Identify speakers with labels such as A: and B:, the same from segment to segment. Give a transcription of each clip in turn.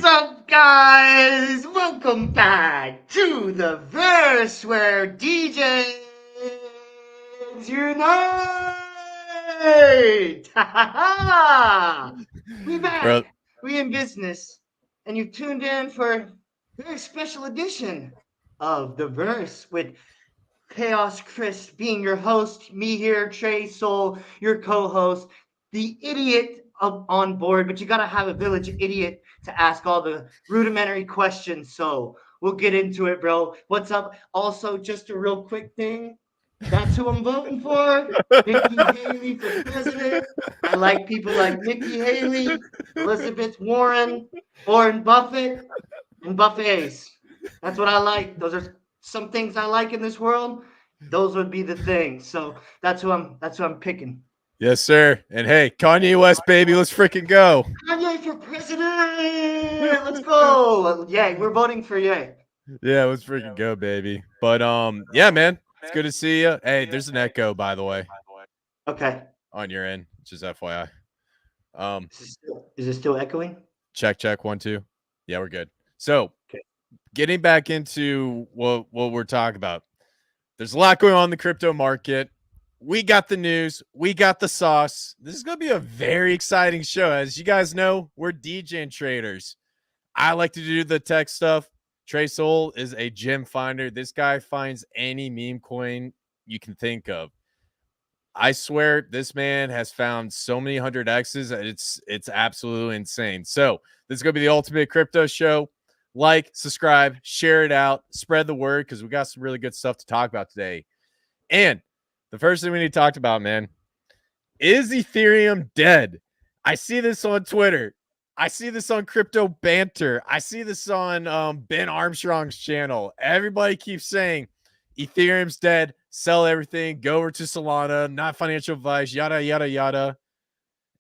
A: What's up, guys? Welcome back to the verse where DJs unite. We
B: Bro,
A: back. We in business, and you've tuned in for a very special edition of the verse with Khaos Kris being your host, me here, Trey Soul, your co-host, the idiot up on board, but you gotta have a village idiot to ask all the rudimentary questions. So we'll get into it, bro. What's up? Also, just a real quick thing. That's who I'm voting for. Nikki Haley for president. I like people like Nikki Haley, Elizabeth Warren, Warren Buffett, and buffets. That's what I like. Those are some things I like in this world. Those would be the things. So that's who I'm picking.
B: yes, sir. And hey, Kanye West, baby, let's freaking go.
A: Kanye for president. Let's go. Yay, we're voting for yay.
B: Yeah, let's freaking go, baby. But yeah, man, it's good to see you. Hey, there's an echo, by the way,
A: Okay.
B: on your end, just FYI. Um,
A: Is it still echoing?
B: check 1 2. Yeah, we're good. So,
A: Okay.
B: getting back into what we're talking about. There's a lot going on in the crypto market. We got the news. We got the sauce. This is going to be a very exciting show. As you guys know, we're DJ traders. I like to do the tech stuff. Trey Soul is a gem finder. This guy finds any meme coin you can think of. I swear this man has found so many 100Xs. It's absolutely insane. So this is going to be the ultimate crypto show. Like, subscribe, share it out, spread the word because we got some really good stuff to talk about today. And the first thing we need to talk about, man, is Ethereum dead? I see this on Twitter. I see this on Crypto Banter. I see this on Ben Armstrong's channel. Everybody keeps saying Ethereum's dead. Sell everything. Go over to Solana. Not financial advice. Yada, yada, yada.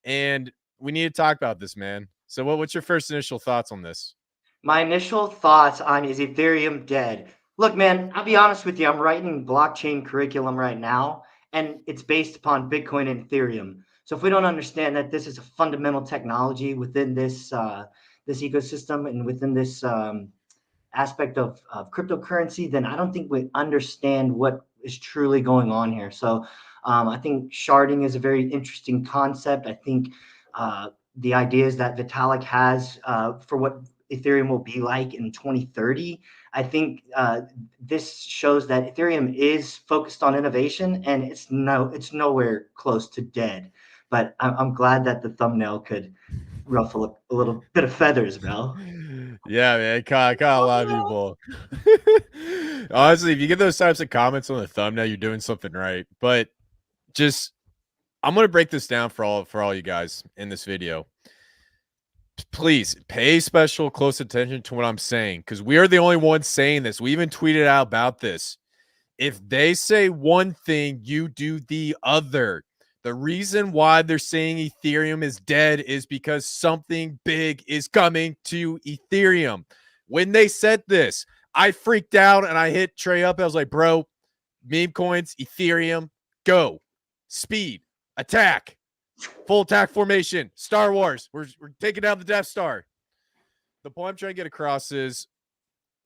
B: And we need to talk about this, man. So what's your first initial thoughts on this?
A: My initial thoughts on is Ethereum dead? Look, man, I'll be honest with you. I'm writing blockchain curriculum right now, and it's based upon Bitcoin and Ethereum. So if we don't understand that this is a fundamental technology within this ecosystem and within this aspect of cryptocurrency, then I don't think we understand what is truly going on here. So I think sharding is a very interesting concept. I think the ideas that Vitalik has for what Ethereum will be like in 2030. I think this shows that Ethereum is focused on innovation, and it's nowhere close to dead. But I'm glad that the thumbnail could ruffle a little bit of feathers, bro.
B: Yeah, man, I caught a lot of people. Honestly, if you get those types of comments on the thumbnail, you're doing something right. But just, I'm gonna break this down for all you guys in this video. Please pay special close attention to what I'm saying because we are the only ones saying this. We even tweeted out about this. If they say one thing, you do the other. The reason why they're saying Ethereum is dead is because something big is coming to Ethereum. When they said this, I freaked out and I hit Trey up. I was like, bro, meme coins, Ethereum, go. Speed, attack, full attack formation, Star Wars. We're taking down the Death Star. The point I'm trying to get across is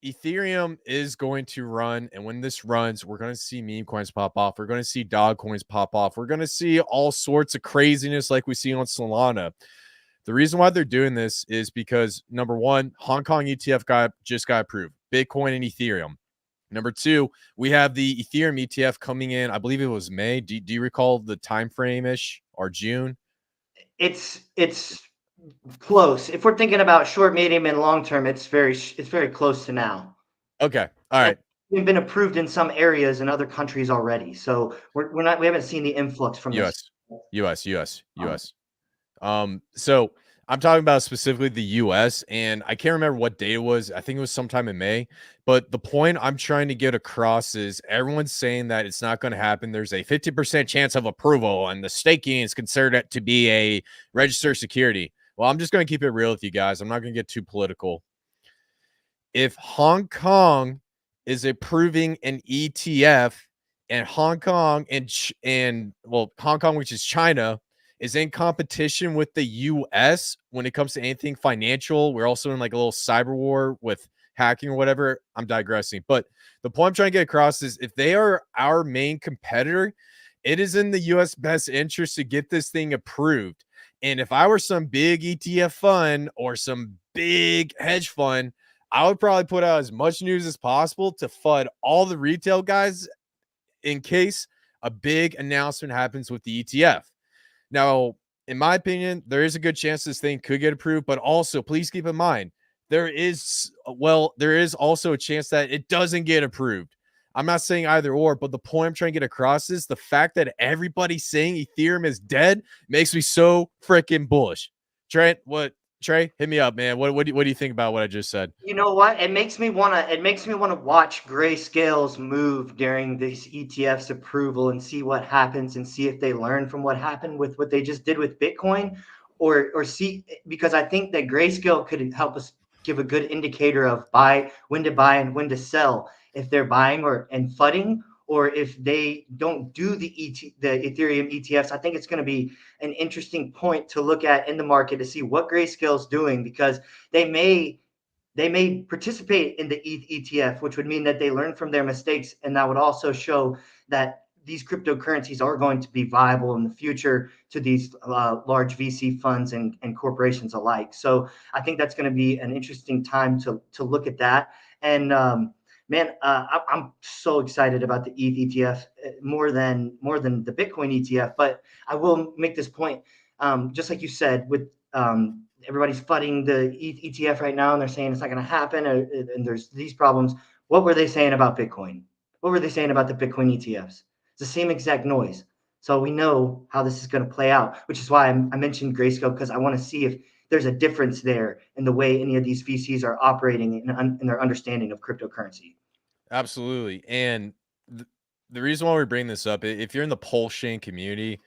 B: Ethereum is going to run, and when this runs, we're going to see meme coins pop off. We're going to see dog coins pop off. We're going to see all sorts of craziness like we see on Solana. The reason why they're doing this is because, number one, Hong Kong ETF just got approved. Bitcoin and Ethereum. Number two, we have the Ethereum ETF coming in. I believe it was May. Do you recall the time frame-ish or June?
A: It's close. If we're thinking about short, medium, and long term, it's very close to now.
B: Okay. All right.
A: We've been approved in some areas in other countries already, so we haven't seen the influx from this.
B: US. So I'm talking about specifically the US, and I can't remember what date it was. I think it was sometime in May. But the point I'm trying to get across is everyone's saying that it's not going to happen. There's a 50% chance of approval, and the staking is considered to be a registered security. Well, I'm just going to keep it real with you guys. I'm not going to get too political. If Hong Kong is approving an ETF, and Hong Kong, which is China, is in competition with the US when it comes to anything financial. We're also in like a little cyber war with hacking or whatever. I'm digressing. But the point I'm trying to get across is if they are our main competitor, it is in the US best interest to get this thing approved. And if I were some big ETF fund or some big hedge fund, I would probably put out as much news as possible to FUD all the retail guys in case a big announcement happens with the ETF. Now, in my opinion, there is a good chance this thing could get approved, but also please keep in mind there is also a chance that it doesn't get approved. I'm not saying either or, but the point I'm trying to get across is the fact that everybody's saying Ethereum is dead makes me so freaking bullish. Trent, Trey, hit me up, man. What do you think about what I just said?
A: You know what? It makes me wanna watch grayscales move during this ETF's approval and see what happens and see if they learn from what happened with what they just did with Bitcoin, or see, because I think that grayscale could help us give a good indicator of when to buy and when to sell, if they're buying and fudding, or if they don't do the Ethereum ETFs. I think it's going to be an interesting point to look at in the market to see what grayscale's doing, because they may they may participate in the ETH ETF, which would mean that they learn from their mistakes, and that would also show that these cryptocurrencies are going to be viable in the future to these large VC funds and corporations alike. So I think that's going to be an interesting time to look at that. And man, I'm so excited about the ETH ETF more than the Bitcoin ETF. But I will make this point, just like you said, with everybody's fudding the ETF right now, and they're saying it's not going to happen, and there's these problems. What were they saying about Bitcoin? What were they saying about the Bitcoin ETFs? It's the same exact noise. So we know how this is going to play out, which is why I mentioned Grayscale, because I want to see if there's a difference there in the way any of these VCs are operating in their understanding of cryptocurrency.
B: Absolutely. And the reason why we bring this up, if you're in the Pulse chain community,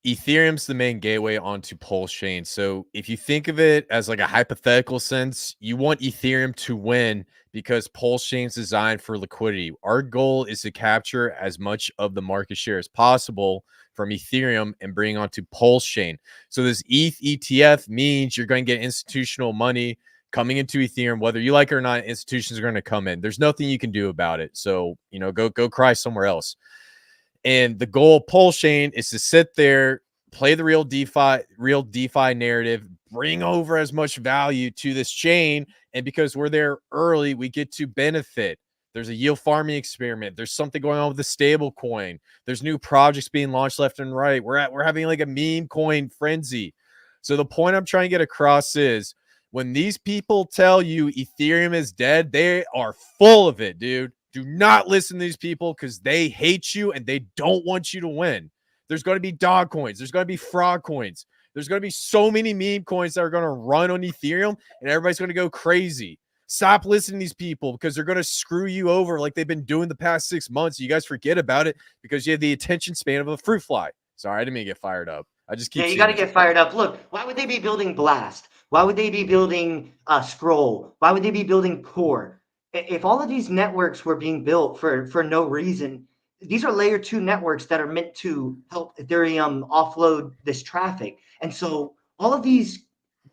B: Ethereum's the main gateway onto Pulse chain. So if you think of it as like a hypothetical sense, you want Ethereum to win because Pulse chain's designed for liquidity. Our goal is to capture as much of the market share as possible from Ethereum and bring onto Pulse chain. So this ETH ETF means you're going to get institutional money coming into Ethereum, whether you like it or not. Institutions are going to come in. There's nothing you can do about it. So, go cry somewhere else. And the goal of Pulse chain is to sit there, play the real DeFi narrative, bring over as much value to this chain. And because we're there early, we get to benefit. There's a yield farming experiment. There's something going on with the stable coin. There's new projects being launched left and right. We're having like a meme coin frenzy. So the point I'm trying to get across is when these people tell you Ethereum is dead, they are full of it, dude. Do not listen to these people because they hate you and they don't want you to win. There's going to be dog coins. There's going to be fraud coins. There's going to be so many meme coins that are going to run on Ethereum and everybody's going to go crazy. Stop listening to these people because they're going to screw you over like they've been doing the past 6 months. You guys forget about it because you have the attention span of a fruit fly. Sorry, I didn't mean to get fired up. I just keep
A: Yeah, you got to get fired up. Look, why would they be building Blast? Why would they be building Scroll? Why would they be building Core? If all of these networks were being built for no reason, these are layer 2 networks that are meant to help Ethereum offload this traffic. And so all of these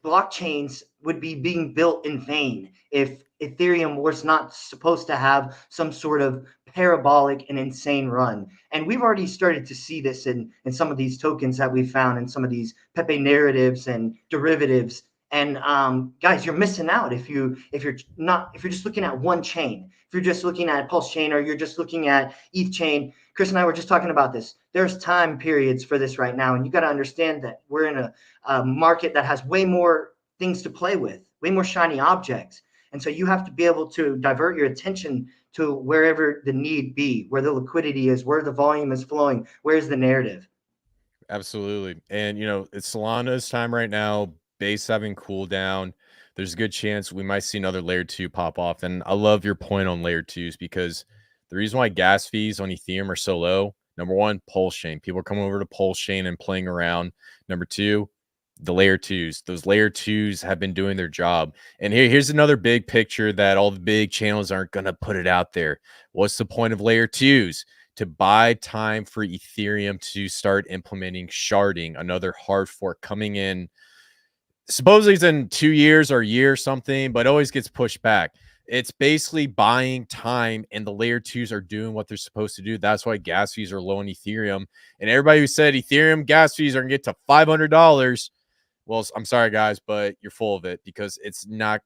A: blockchains would be being built in vain if Ethereum was not supposed to have some sort of parabolic and insane run. And we've already started to see this in some of these tokens that we found in some of these Pepe narratives and derivatives. And guys, you're missing out if you're just looking at one chain. If you're just looking at Pulse chain or you're just looking at ETH chain. Kris and I were just talking about this. There's time periods for this right now, and you got to understand that we're in a market that has way more things to play with, way more shiny objects. And so you have to be able to divert your attention to wherever the need be, where the liquidity is, where the volume is flowing, where's the narrative.
B: Absolutely. And it's Solana's time right now, base having cooled down. There's a good chance we might see another layer 2 pop off. And I love your point on layer 2s because the reason why gas fees on Ethereum are so low, number one, Pulse chain. People are coming over to Pulse chain and playing around. Number two, the layer 2s. Those layer 2s have been doing their job. And here's another big picture that all the big channels aren't going to put it out there. What's the point of layer 2s? to buy time for Ethereum to start implementing sharding, another hard fork coming in. Supposedly it's in 2 years or a year or something, but it always gets pushed back. It's basically buying time, and the layer twos are doing what they're supposed to do. That's why gas fees are low on Ethereum. And everybody who said Ethereum gas fees are going to get to $500, well, I'm sorry, guys, but you're full of it, because it's not.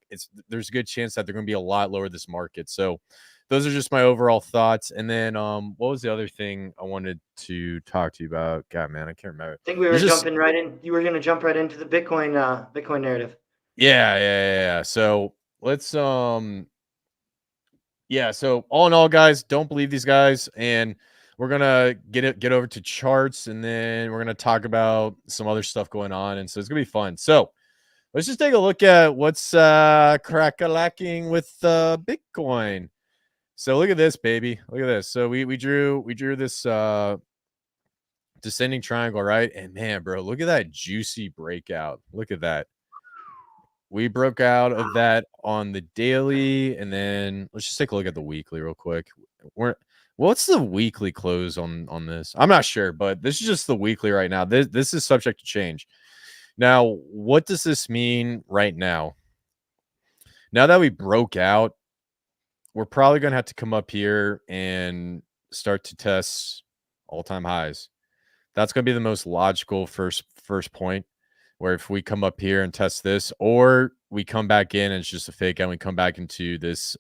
B: There's a good chance that they're going to be a lot lower this market. So those are just my overall thoughts. And then what was the other thing I wanted to talk to you about? God, man, I can't remember.
A: I think we were jumping right in. You were going to jump right into the Bitcoin narrative.
B: Yeah. So let's yeah, so all in all, guys, don't believe these guys, and we're gonna get over to charts, and then we're gonna talk about some other stuff going on, and so it's gonna be fun. So let's just take a look at what's crack-a-lacking with Bitcoin. So look at this, baby. Look at this. So we drew this descending triangle, right? And man, bro, look at that juicy breakout. Look at that. We broke out of that on the daily, and then let's just take a look at the weekly real quick. What's the weekly close on this? I'm not sure, but this is just the weekly right now. This is subject to change. Now, what does this mean right now? Now that we broke out, we're probably going to have to come up here and start to test all-time highs. That's going to be the most logical first point, where if we come up here and test this, or we come back in and it's just a fake out, and we come back into this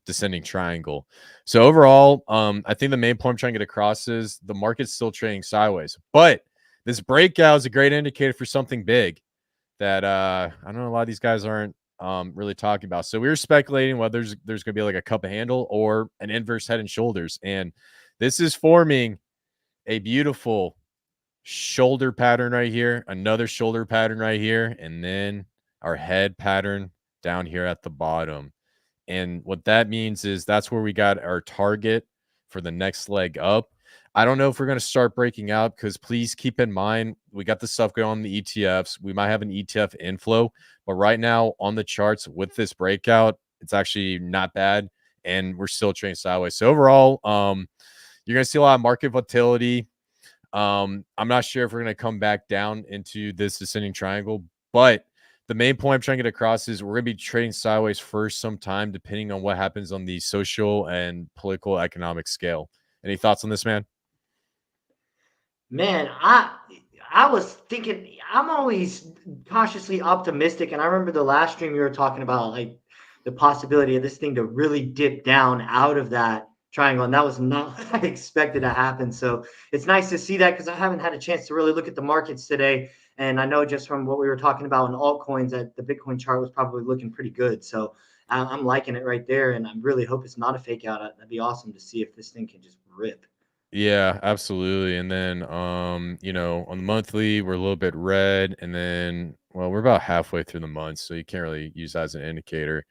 B: descending triangle. So overall, I think the main point I'm trying to get across is the market's still trading sideways, but this breakout is a great indicator for something big that I don't know, a lot of these guys aren't really talking about. So we were speculating whether there's going to be like a cup of handle or an inverse head and shoulders, and this is forming a beautiful shoulder pattern right here, another shoulder pattern right here, and then our head pattern down here at the bottom. And what that means is that's where we got our target for the next leg up. I don't know if we're going to start breaking out, because please keep in mind, we got the stuff going on the ETFs. We might have an ETF inflow, but right now on the charts with this breakout, it's actually not bad, and we're still trading sideways. So overall, you're going to see a lot of market volatility. I'm not sure if we're going to come back down into this descending triangle, but the main point I'm trying to get across is we're going to be trading sideways for some time, depending on what happens on the social and political economic scale. Any thoughts on this, man?
A: Man, I was thinking, I'm always cautiously optimistic, and I remember the last stream you were talking about, like the possibility of this thing to really dip down out of that triangle, and that was not what I expected to happen. So it's nice to see that, because I haven't had a chance to really look at the markets today, and I know just from what we were talking about in altcoins that the Bitcoin chart was probably looking pretty good. So I'm liking it right there, and I really hope it's not a fake out. That'd be awesome to see if this thing can just rip.
B: Yeah, absolutely. And then, on the monthly, we're a little bit red, and then, well, we're about halfway through the month, so you can't really use that as an indicator.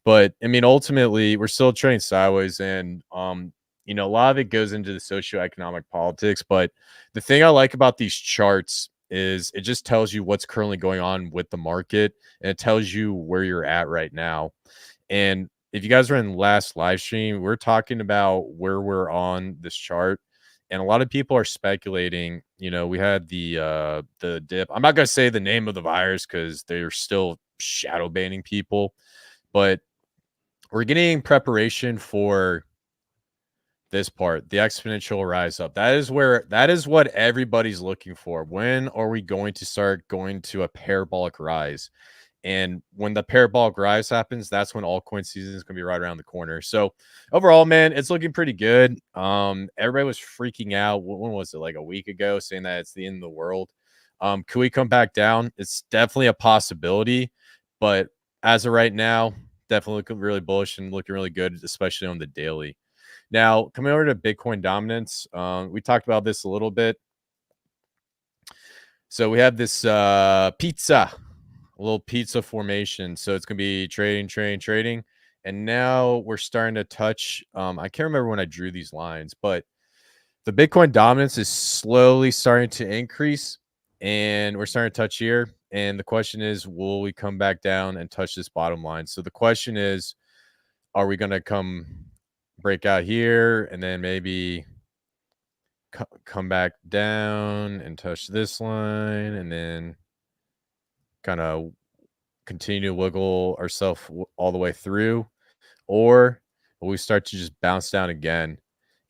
B: But I mean, ultimately, we're still trading sideways, and a lot of it goes into the socioeconomic politics. But the thing I like about these charts is it just tells you what's currently going on with the market, and it tells you where you're at right now. And if you guys were in last live stream, we're talking about where we're on this chart, and a lot of people are speculating. We had the dip. I'm not gonna say the name of the virus because they're still shadow banning people, but we're getting preparation for this part, the exponential rise up. That is what everybody's looking for. When are we going to start going to a parabolic rise? And when the parabolic rise happens, that's when altcoin season is going to be right around the corner. So overall, man, it's looking pretty good. Everybody was freaking out. When was it? Like a week ago, saying that it's the end of the world. Could we come back down? It's definitely a possibility, but as of right now, definitely looking really bullish and looking really good, especially on the daily. Now, coming over to Bitcoin dominance, we talked about this a little bit. So we have this pizza. A little pizza formation. So it's going to be trading. And now we're starting to touch. I can't remember when I drew these lines, but the Bitcoin dominance is slowly starting to increase. And we're starting to touch here. And the question is, will we come back down and touch this bottom line? So the question is, are we going to come break out here, and then maybe come back down and touch this line, and then kind of continue to wiggle ourselves all the way through, or we start to just bounce down again.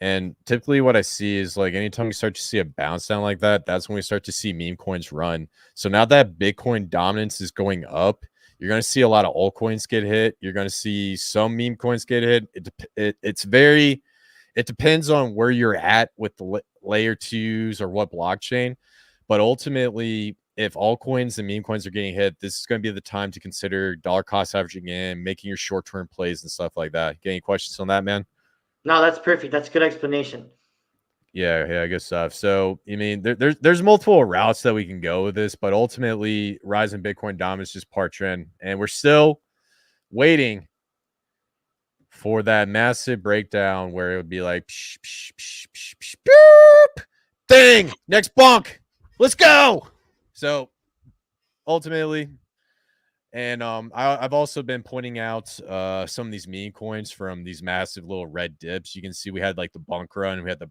B: And typically what I see is like anytime we start to see a bounce down like that, that's when we start to see meme coins run. So now that Bitcoin dominance is going up, you're going to see a lot of altcoins get hit. You're going to see some meme coins get hit. It depends on where you're at with the layer twos or what blockchain. But ultimately, if altcoins and meme coins are getting hit, this is going to be the time to consider dollar cost averaging in, making your short-term plays and stuff like that. Get any questions on that, man?
A: No, that's perfect. That's a good explanation.
B: Yeah, good stuff. So, I mean, there's multiple routes that we can go with this, but ultimately, rise in Bitcoin dominance is just part trend, and we're still waiting for that massive breakdown where it would be like, psh, psh, psh, psh, psh, boop, ding, next bonk, let's go. So, ultimately, and I've also been pointing out some of these meme coins from these massive little red dips. You can see we had like the bunk run, we had the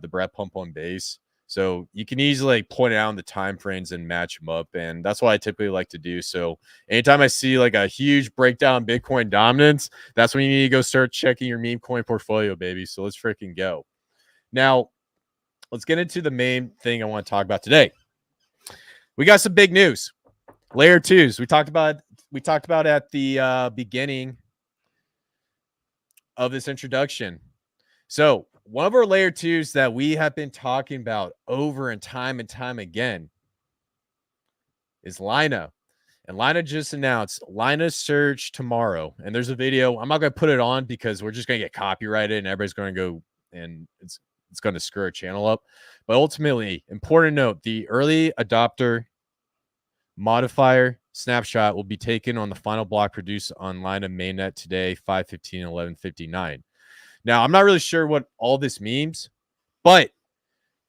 B: Brett pump on base. So you can easily like point it out in the time frames and match them up, and that's what I typically like to do. So anytime I see like a huge breakdown in Bitcoin dominance, that's when you need to go start checking your meme coin portfolio, baby. So let's freaking go. Now, let's get into the main thing I want to talk about today. We got some big news. Layer twos. We talked about at the beginning of this introduction. So one of our layer twos that we have been talking about over and time again is Lina. And Lina just announced Lina Surge tomorrow. And there's a video. I'm not going to put it on because we're just going to get copyrighted and everybody's going to go and it's going to screw our channel up. But ultimately, important note, the early adopter modifier snapshot will be taken on the final block produced on Lina mainnet today, 5:15 and 11:59. Now, I'm not really sure what all this means, but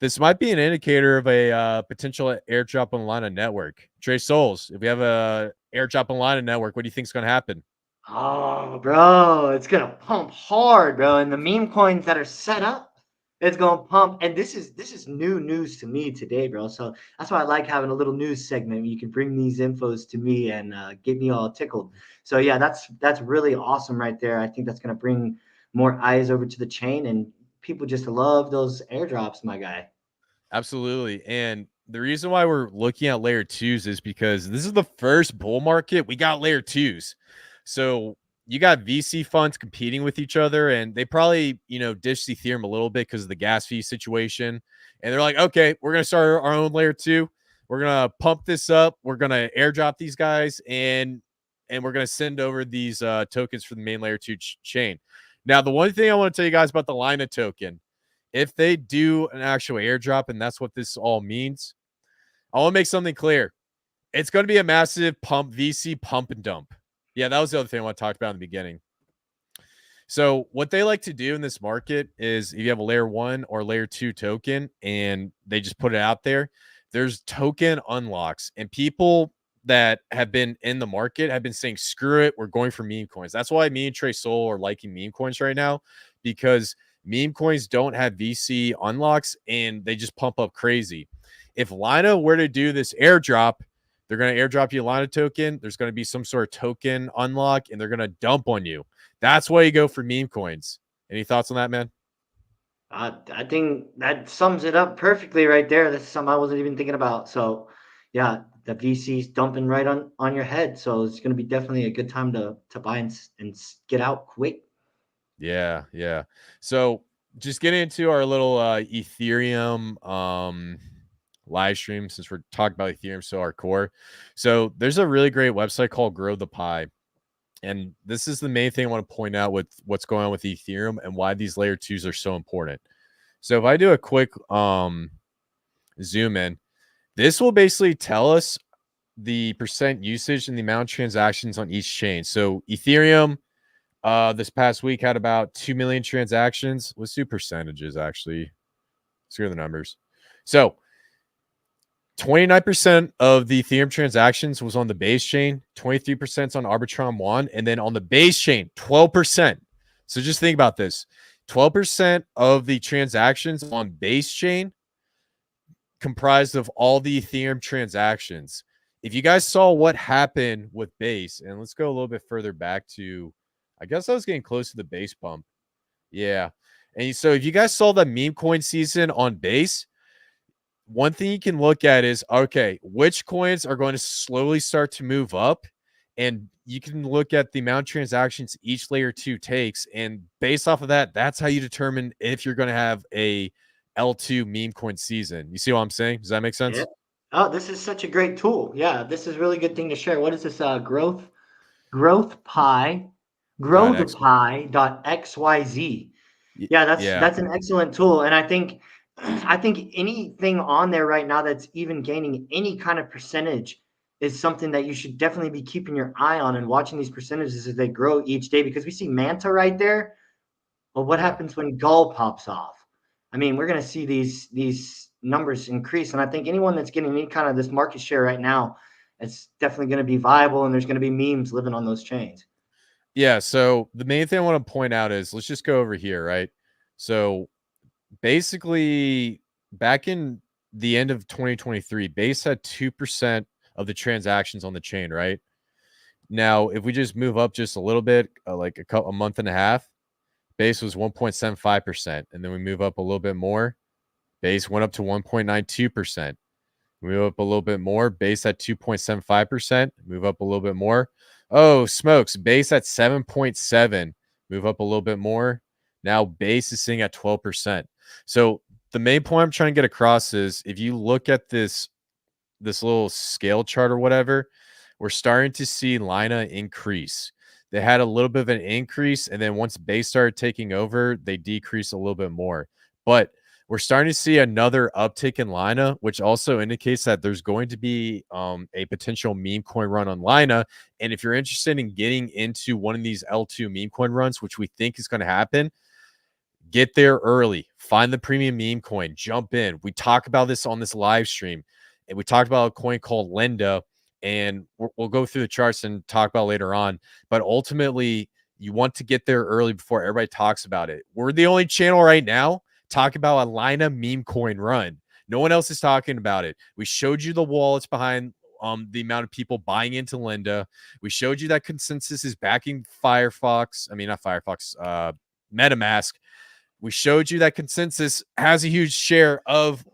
B: this might be an indicator of a potential airdrop on the Lina network. Trey Souls, if we have a airdrop on Lina network, what do you think is going to happen?
A: Oh, bro, it's gonna pump hard, bro. And the meme coins that are set up, it's gonna pump. And this is new news to me today, bro. So that's why I like having a little news segment. You can bring these infos to me and get me all tickled. So yeah, that's really awesome right there. I think that's gonna bring more eyes over to the chain, and people just love those airdrops, my guy.
B: Absolutely. And the reason why we're looking at layer twos is because this is the first bull market we got layer twos. So you got VC funds competing with each other, and they probably, ditched Ethereum a little bit because of the gas fee situation. And they're like, okay, we're going to start our own layer two. We're going to pump this up. We're going to airdrop these guys, and we're going to send over these tokens for the main layer two chain. Now, the one thing I want to tell you guys about the Lina token, if they do an actual airdrop, and that's what this all means, I want to make something clear. It's going to be a massive pump, VC pump and dump. Yeah, that was the other thing I want to talk about in the beginning. So what they like to do in this market is if you have a layer one or layer two token and they just put it out there, there's token unlocks, and people that have been in the market have been saying, screw it, we're going for meme coins. That's why me and Trey Soul are liking meme coins right now, because meme coins don't have VC unlocks and they just pump up crazy. If Lina were to do this airdrop, they're going to airdrop you a Lina token. There's going to be some sort of token unlock, and they're going to dump on you. That's why you go for meme coins. Any thoughts on that, man?
A: I think that sums it up perfectly right there. That's something I wasn't even thinking about. So, yeah, the VC's dumping right on your head. So it's going to be definitely a good time to buy and get out quick.
B: Yeah. So just getting into our little Ethereum live stream, since we're talking about Ethereum so hardcore. So there's a really great website called Grow the Pie. And this is the main thing I want to point out with what's going on with Ethereum and why these layer twos are so important. So if I do a quick zoom in, this will basically tell us the percent usage and the amount of transactions on each chain. So Ethereum this past week had about 2 million transactions. Let's do percentages, actually. Let's hear the numbers. So 29% of the Ethereum transactions was on the base chain, 23% on Arbitrum 1, and then on the base chain, 12%. So just think about this. 12% of the transactions on base chain comprised of all the Ethereum transactions. If you guys saw what happened with base, and let's go a little bit further back to, I guess I was getting close to the base pump. Yeah. And so if you guys saw the meme coin season on base, one thing you can look at is, okay, which coins are going to slowly start to move up, and you can look at the amount of transactions each layer 2 takes, and based off of that, that's how you determine if you're going to have a L2 meme coin season. You see what I'm saying? Does that make
A: Yeah.
B: sense?
A: Oh, this is such a great tool. Yeah, this is a really good thing to share. What is this? Growth Pi,
B: Dot
A: grow the
B: X.
A: pie dot XYZ. Yeah,
B: Yeah.
A: that's an excellent tool, and I think I think anything on there right now that's even gaining any kind of percentage is something that you should definitely be keeping your eye on and watching these percentages as they grow each day, because we see Manta right there. Well, what
B: Yeah.
A: happens when Gull pops off? I mean, we're going to see these numbers increase, and I think anyone that's getting any kind of this market share right now, it's definitely going to be viable, and there's going to be memes living on those chains.
B: Yeah. So the main thing I want to point out is, let's just go over here, right? So basically, back in the end of 2023, Base had 2% of the transactions on the chain, right? Now, if we just move up just a little bit, like a month and a half, Base was 1.75%. And then we move up a little bit more, Base went up to 1.92%. Move up a little bit more, Base at 2.75%, move up a little bit more. Oh, smokes, Base at 7.7, move up a little bit more. Now Base is sitting at 12%. So the main point I'm trying to get across is, if you look at this little scale chart or whatever, we're starting to see Lina increase. They had a little bit of an increase, and then once Base started taking over, they decreased a little bit more. But we're starting to see another uptick in Lina, which also indicates that there's going to be a potential meme coin run on Lina. And if you're interested in getting into one of these L2 meme coin runs, which we think is going to happen, get there early, find the premium meme coin, jump in. We talk about this on this live stream, and we talked about a coin called Lenda, and we'll go through the charts and talk about later on. But ultimately, you want to get there early before everybody talks about it. We're the only channel right now talking about a Lina meme coin run. No one else is talking about it. We showed you the wallets behind the amount of people buying into Lenda. We showed you that consensus is backing Firefox. I mean, not Firefox, MetaMask. We showed you that consensus has a huge share of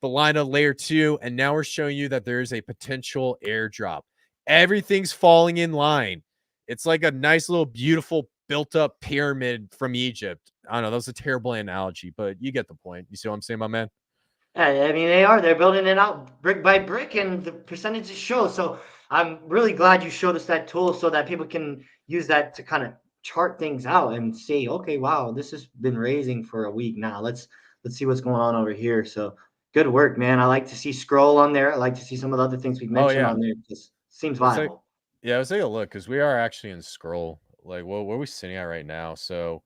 B: the line of layer 2, and now we're showing you that there is a potential airdrop. Everything's falling in line. It's like a nice little beautiful built up pyramid from Egypt. I don't know, that was a terrible analogy, but you get the point. You see what I'm saying, my man?
A: Yeah, I mean, they're building it out brick by brick, and the percentages show. So I'm really glad you showed us that tool so that people can use that to kind of chart things out and see, okay, wow, this has been raising for a week now. Let's see what's going on over here. So good work, man. I like to see scroll on there. I like to see some of the other things we've
B: Oh
A: mentioned
B: yeah.
A: on there. It just seems
B: Let's take
A: viable.
B: Yeah, let's take a look, because we are actually in scroll. Like, what are we sitting at right now? So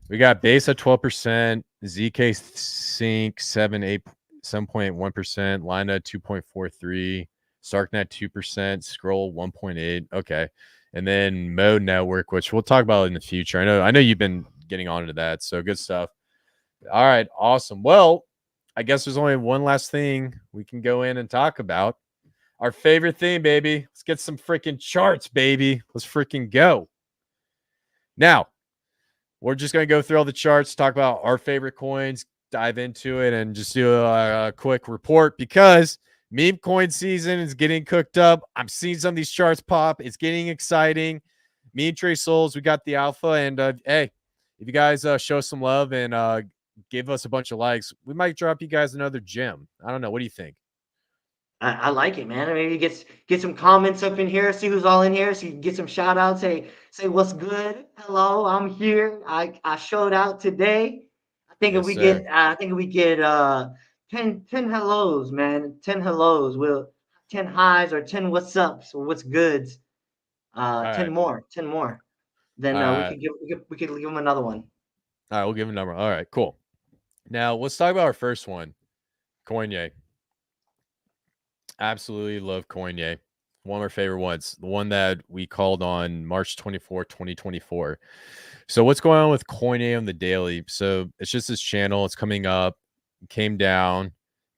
B: we got Base at 12%, ZK Sync 7.1%, Lina 2.43, Starknet 2%, Scroll 1.8. Okay. And then Mode Network, which we'll talk about in the future. I know you've been getting onto that, so good stuff. All right, awesome. Well, I guess there's only one last thing we can go in and talk about. Our favorite thing, baby. Let's get some freaking charts, baby. Let's freaking go. Now, we're just going to go through all the charts, talk about our favorite coins, dive into it, and just do a quick report, because meme coin season is getting cooked up. I'm seeing some of these charts pop. It's getting exciting. Me and Trey Souls, we got the alpha. And hey, if you guys show some love and give us a bunch of likes, we might drop you guys another gem. I don't know. What do you think?
A: I like it, man. Maybe get some comments up in here, see who's all in here, so you can get some shout outs. Say what's good. Hello, I'm here. I showed out today.
B: Yes, sir.
A: I think if we get 10 hellos, man. 10 hellos. We'll 10 highs or 10 what's ups or what's goods.
B: All
A: 10
B: right.
A: more, 10 more. Then
B: Uh,
A: we could give them another one.
B: all right. We'll give a number. All right. Cool. Now, let's talk about our first one, Coinye. Absolutely love Coinye. One of our favorite ones, the one that we called on March 24, 2024. So what's going on with Coin on the daily? So it's just this channel. It's coming up, came down,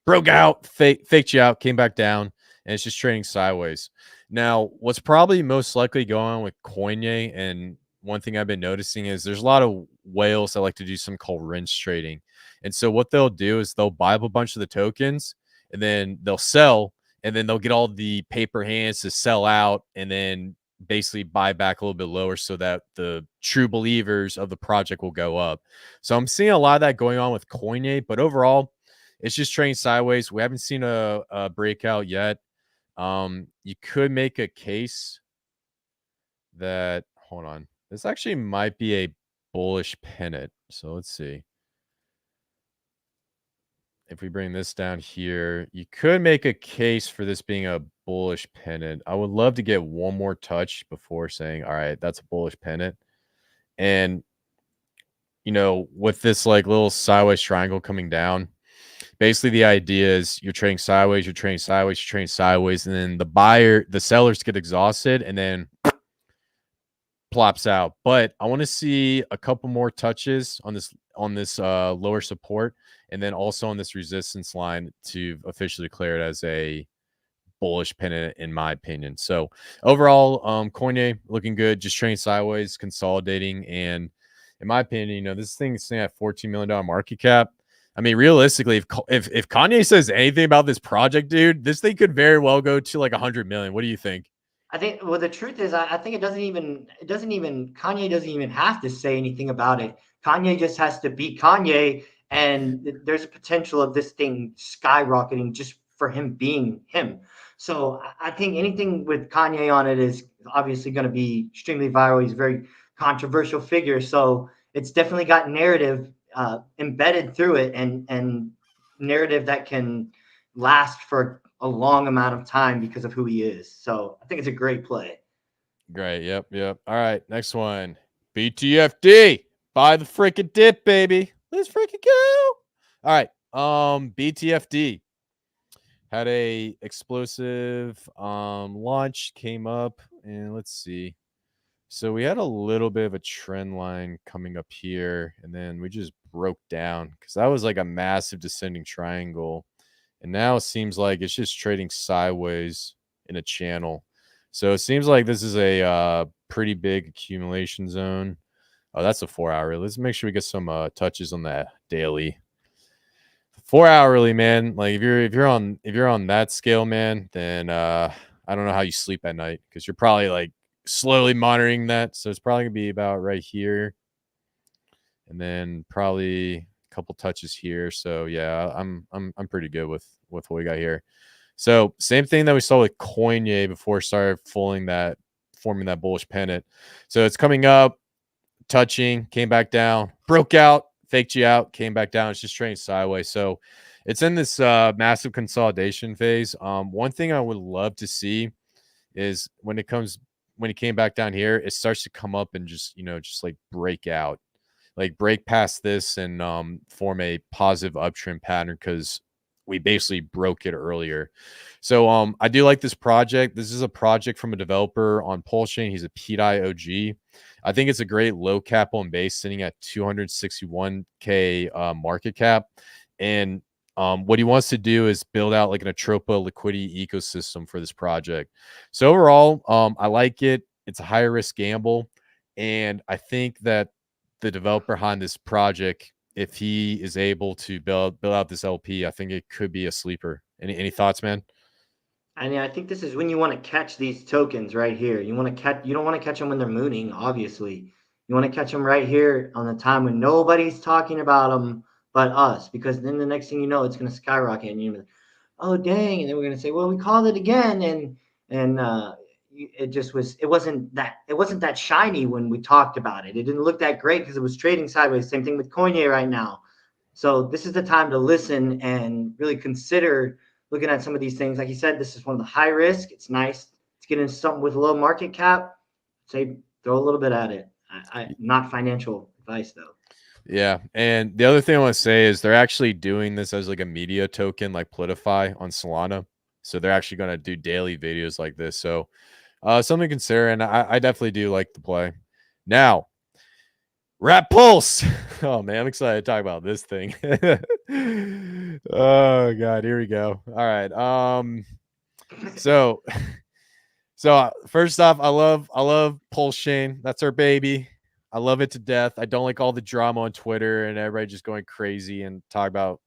B: broke out, faked you out, came back down, and it's just trading sideways. Now, what's probably most likely going on with Coinye, and one thing I've been noticing is there's a lot of whales that like to do something called rinse trading. And so what they'll do is they'll buy up a bunch of the tokens and then they'll sell, and then they'll get all the paper hands to sell out and then basically buy back a little bit lower so that the true believers of the project will go up. So I'm seeing a lot of that going on with Coinye, but overall, it's just trading sideways. We haven't seen a breakout yet. You could make a case that, hold on, this actually might be a bullish pennant. So let's see. If we bring this down here, you could make a case for this being a bullish pennant. I would love to get one more touch before saying, all right, that's a bullish pennant. And, you know, with this like little sideways triangle coming down, basically the idea is you're trading sideways, you're trading sideways, you're trading sideways, and then the sellers get exhausted and then plops out. But I want to see a couple more touches on this lower support, and then also on this resistance line to officially declare it as a bullish pennant, in my opinion. So overall, Coinye looking good, just trading sideways, consolidating, and in my opinion, you know, this thing is sitting at $14 million market cap. I mean, realistically, if Kanye says anything about this project, dude, this thing could very well go to like 100 million. What do you think?
A: I think, well, the truth is, I think Kanye doesn't even have to say anything about it. Kanye just has to be Kanye, and there's a potential of this thing skyrocketing just for him being him. So I think anything with Kanye on it is obviously going to be extremely viral. He's a very controversial figure, so it's definitely got narrative embedded through it, and narrative that can last for a long amount of time because of who he is. So I think it's a great play.
B: Great. Yep. Yep. All right. Next one. BTFD. Buy the freaking dip, baby. Let's freaking go. All right. BTFD had a explosive launch, came up, and let's see. So we had a little bit of a trend line coming up here, and then we just broke down because that was like a massive descending triangle. And now it seems like it's just trading sideways in a channel. So it seems like this is a pretty big accumulation zone. Oh, that's a 4-hour. Let's make sure we get some touches on that daily. 4-hourly, man. Like if you're on that scale, man, then I don't know how you sleep at night because you're probably like slowly monitoring that. So it's probably gonna be about right here, and then probably a couple touches here. So yeah, I'm pretty good with what we got here. So same thing that we saw with Coinye before it started forming that bullish pennant. So it's coming up, touching, came back down, broke out, faked you out, came back down. It's just trading sideways. So it's in this massive consolidation phase. One thing I would love to see is when it came back down here, it starts to come up and just like break out, like break past this and form a positive uptrend pattern because we basically broke it earlier. So I do like this project. This is a project from a developer on Pulsechain. He's a PDI OG. I think it's a great low cap on base, sitting at 261K market cap. And what he wants to do is build out like an Atropa liquidity ecosystem for this project. So overall, I like it. It's a higher risk gamble. And I think that the developer behind this project, if he is able to build out this LP, I think it could be a sleeper. Any thoughts, man?
A: I mean, I think this is when you want to catch these tokens right here. You don't want to catch them when they're mooning, obviously. You want to catch them right here on the time when nobody's talking about them but us, because then the next thing you know, it's going to skyrocket, and you're like, oh dang, and then we're going to say, well, we called it again, and it wasn't that shiny when we talked about it. It didn't look that great because it was trading sideways. Same thing with Coinye right now. So this is the time to listen and really consider looking at some of these things. Like you said, this is one of the high risk. It's nice to get into something with a low market cap. Say throw a little bit at it. Not financial advice though.
B: Yeah. And the other thing I want to say is they're actually doing this as like a media token, like Politify on Solana. So they're actually going to do daily videos like this. So something to consider, and I definitely do like the play. Now, Rat Pulse. Oh man, I'm excited to talk about this thing. Oh god, here we go. All right. So first off, I love Pulse Chain. That's our baby. I love it to death. I don't like all the drama on Twitter and everybody just going crazy and talk about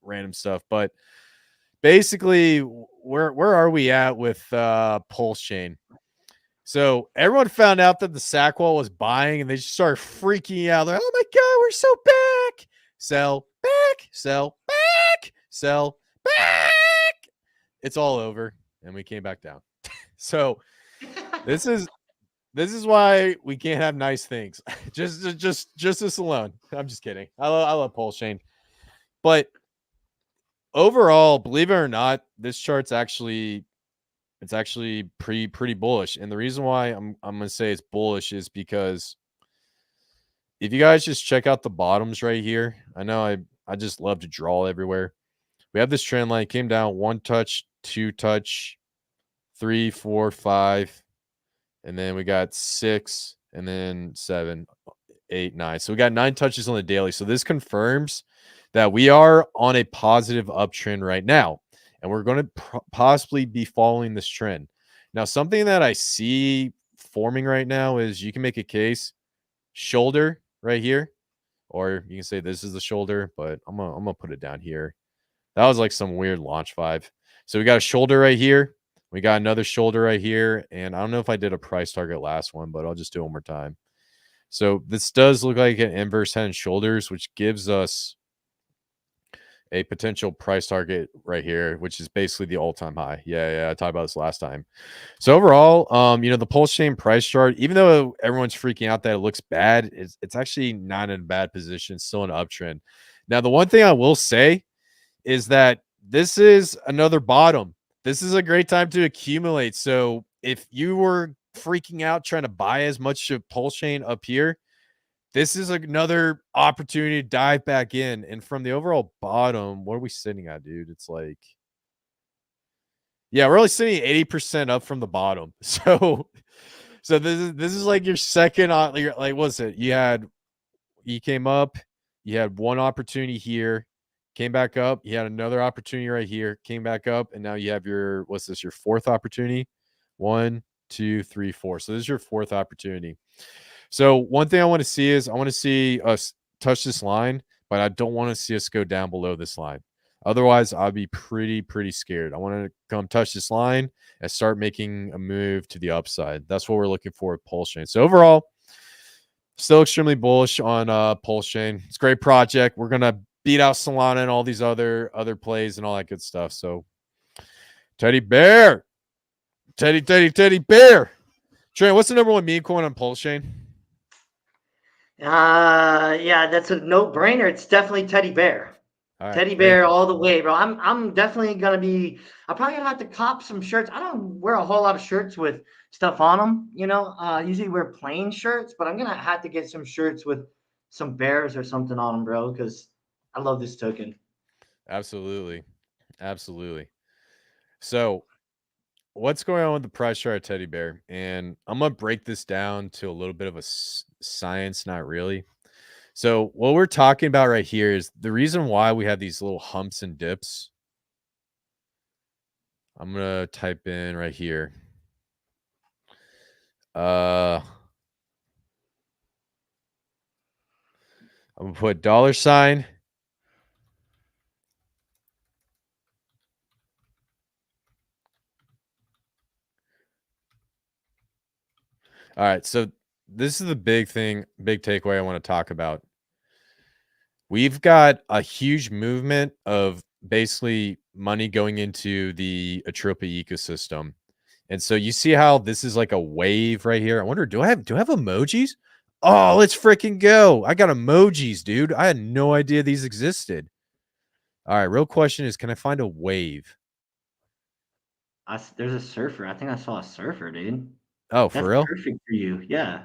B: random stuff. But basically, where are we at with Pulse Chain? So everyone found out that the Sackwall was buying, and they just started freaking out. Like, oh my god, we're so back! Sell back, sell back, sell back. It's all over, and we came back down. So this is why we can't have nice things. just this alone. I'm just kidding. I love Pulse Chain, but overall, believe it or not, this chart's actually pretty bullish. And the reason why I'm gonna say it's bullish is because if you guys just check out the bottoms right here, I know I just love to draw everywhere. We have this trend line, came down 1 touch, 2 touch, 3, 4, 5, and then we got 6, and then 7, 8, 9. So we got 9 touches on the daily. So this confirms that we are on a positive uptrend right now, and we're going to possibly be following this trend. Now, something that I see forming right now is you can make a case shoulder right here, or you can say this is the shoulder, but I'm gonna put it down here. That was like some weird launch vibe. So we got a shoulder right here. We got another shoulder right here. And I don't know if I did a price target last one, but I'll just do it one more time. So this does look like an inverse head and shoulders, which gives us a potential price target right here, which is basically the all-time high. Yeah, I talked about this last time. So overall, the Pulse Chain price chart, even though everyone's freaking out that it looks bad, it's actually not in a bad position, it's still an uptrend. Now, the one thing I will say is that this is another bottom. This is a great time to accumulate. So if you were freaking out trying to buy as much of Pulse Chain up here, this is another opportunity to dive back in. And from the overall bottom, what are we sitting at, dude? It's like, yeah, we're only sitting 80% up from the bottom. So this is like your second on, like what's it? You came up, you had one opportunity here, came back up, you had another opportunity right here, came back up, and now you have your your fourth opportunity? 1, 2, 3, 4. So this is your fourth opportunity. So one thing I want to see is I want to see us touch this line, but I don't want to see us go down below this line. Otherwise, I'll be pretty scared. I want to come touch this line and start making a move to the upside. That's what we're looking for with Pulse Chain. So overall, still extremely bullish on Pulse Chain. It's a great project. We're gonna beat out Solana and all these other plays and all that good stuff. So Teddy Bear. Teddy Bear. Trent, what's the number one meme coin on Pulse Chain?
A: Yeah, that's a no-brainer. It's definitely Teddy Bear. Right, Teddy Bear all the way, bro. I'm definitely gonna be. I'm probably gonna have to cop some shirts. I don't wear a whole lot of shirts with stuff on them, usually wear plain shirts, but I'm gonna have to get some shirts with some bears or something on them, bro, because I love this token.
B: Absolutely. So what's going on with the price chart of Teddy Bear? And I'm gonna break this down to a little bit of a science, not really. So what we're talking about right here is the reason why we have these little humps and dips. I'm gonna type in right here. I'm gonna put $. All right, so this is the big takeaway I want to talk about. We've got a huge movement of basically money going into the Atropia ecosystem. And so you see how this is like a wave right here. I wonder, do I have emojis? Oh, let's freaking go. I got emojis, dude. I had no idea these existed. All right, real question is, can I find a wave?
A: There's a surfer. I think I saw a surfer, dude.
B: Oh, for real?
A: Perfect for you. Yeah.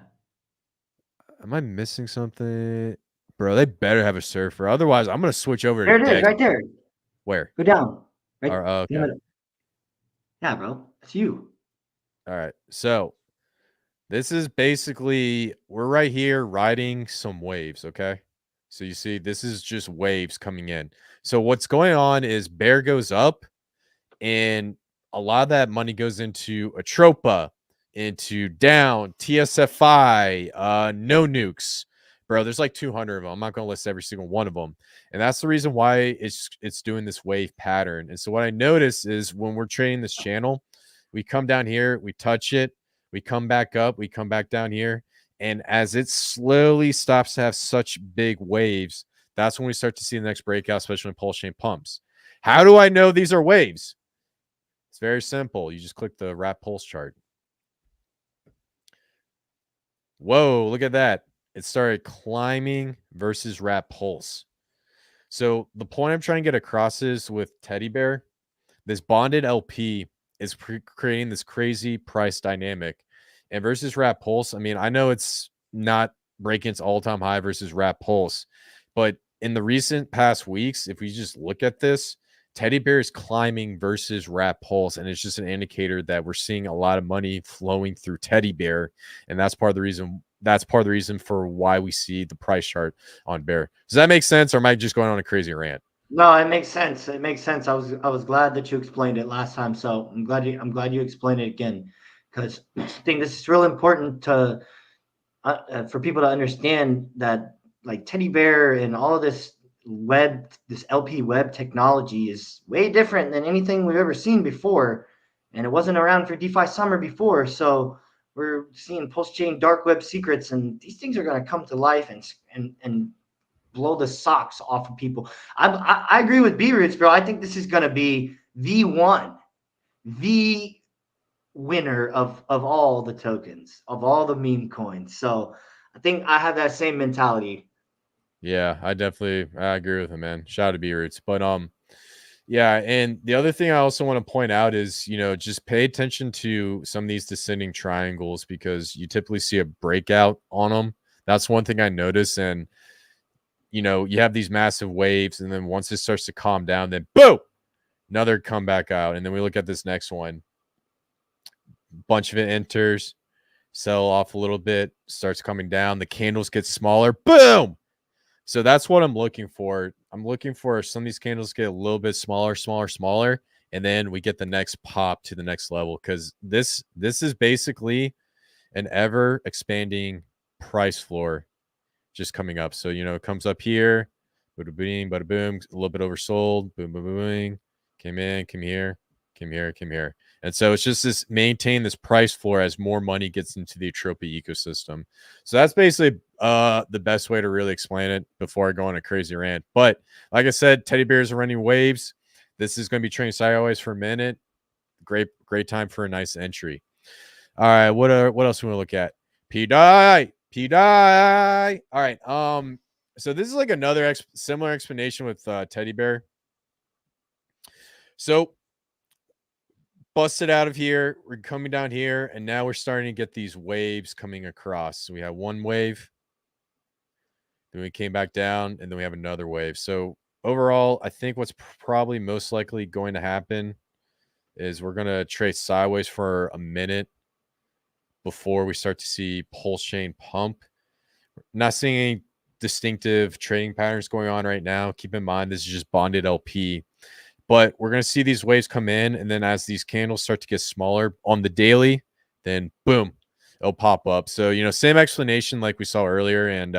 B: Am I missing something? Bro, they better have a surfer. Otherwise, I'm going to switch over
A: There
B: to
A: it is, right there.
B: Where?
A: Go down. Right.
B: Okay.
A: Yeah, bro. It's you.
B: All right. So this is basically, we're right here riding some waves, okay? So you see, this is just waves coming in. So what's going on is bear goes up, and a lot of that money goes into Atropa, into Down, TSFI, No Nukes. Bro, there's like 200 of them. I'm not going to list every single one of them. And that's the reason why it's doing this wave pattern. And so what I notice is when we're trading this channel, we come down here, we touch it, we come back up, we come back down here. And as it slowly stops to have such big waves, that's when we start to see the next breakout, especially when pulse chain pumps. How do I know these are waves? It's very simple. You just click the wrap pulse chart. Whoa, look at that. It started climbing versus wrap pulse. So the point I'm trying to get across is with Teddy Bear, this bonded LP is creating this crazy price dynamic. And versus wrap pulse, I mean, I know it's not breaking its all-time high versus wrap pulse, but in the recent past weeks, if we just look at this, Teddy Bear is climbing versus wrap pulse, and it's just an indicator that we're seeing a lot of money flowing through Teddy Bear, and that's part of the reason. That's part of the reason for why we see the price chart on Bear. Does that make sense, or am I just going on a crazy rant?
A: No, it makes sense. It makes sense. I was glad that you explained it last time, so I'm glad you explained it again, because I think this is real important to for people to understand that like Teddy Bear and all of this LP web technology is way different than anything we've ever seen before, and it wasn't around for DeFi summer before. So we're seeing post chain dark web secrets, and these things are going to come to life and blow the socks off of people. I agree with B Roots, bro. I think this is going to be the one, the winner of all the tokens, of all the meme coins. So I think I have that same mentality.
B: Yeah, I agree with him, man. Shout out to B Roots. But yeah, and the other thing I also want to point out is, just pay attention to some of these descending triangles because you typically see a breakout on them. That's one thing I notice. And, you have these massive waves, and then once it starts to calm down, then boom, another comeback out. And then we look at this next one. Bunch of it enters, sell off a little bit, starts coming down. The candles get smaller. Boom. So that's what I'm looking for. I'm looking for some of these candles get a little bit smaller, smaller, smaller, and then we get the next pop to the next level because this is basically an ever expanding price floor just coming up. So it comes up here, bada boom, bada boom, a little bit oversold, boom, boom, boom, boom, came in, came here, came here, came here. And so it's just this maintain this price floor as more money gets into the Atropia ecosystem. So that's basically the best way to really explain it before I go on a crazy rant. But like I said, teddy bears are running waves. This is going to be trading sideways for a minute. Great time for a nice entry. All right, what else we want to look at? P die. All right. So this is like another similar explanation with teddy bear. So busted out of here, we're coming down here, and now we're starting to get these waves coming across. So we have one wave, then we came back down, and then we have another wave. So overall, I think what's probably most likely going to happen is we're going to trade sideways for a minute before we start to see pulse chain pump. Not seeing any distinctive trading patterns going on right now. Keep in mind, this is just bonded LP. But we're going to see these waves come in, and then as these candles start to get smaller on the daily, then boom, it'll pop up. So, same explanation like we saw earlier. And